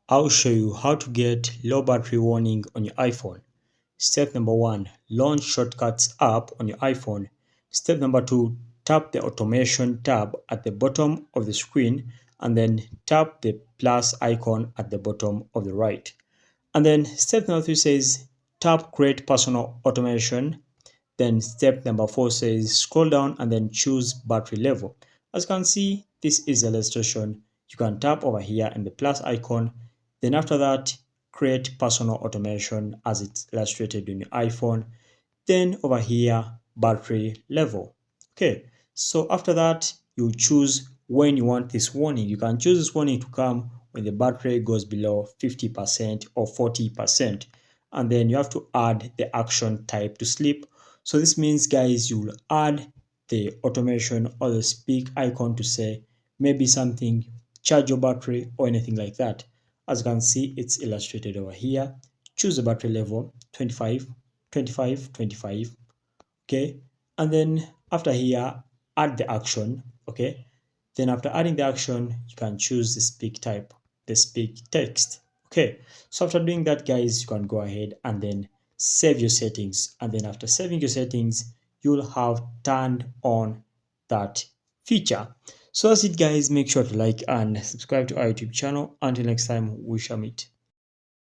I'll show you how to get low battery warning on your iPhone. Step number 1, launch Shortcuts app on your iPhone. Step number 2, tap the automation tab at the bottom of the screen and then tap the plus icon at the bottom of the right. And then step number 3 says tap create personal automation. Then step number 4 says scroll down and then choose battery level. As you can see, this is the illustration. You can tap over here in the plus icon. Then after that, create personal automation as it's illustrated in your iPhone. Then over here, battery level. Okay, so after that, you choose when you want this warning. You can choose this warning to come when the battery goes below 50% or 40%. And then you have to add the action type to sleep. So this means, guys, you will add the automation or the speak icon to say maybe something, charge your battery or anything like that. As you can see, it's illustrated over here. Choose the battery level 25, 25, 25. Okay, and then after here, add the action. Okay, then after adding the action, you can choose the speak type, the speak text. Okay, so after doing that, guys, you can go ahead and then save your settings. And then after saving your settings, you'll have turned on that feature. So that's it, guys. Make sure to like and subscribe to our YouTube channel. Until next time, we shall meet.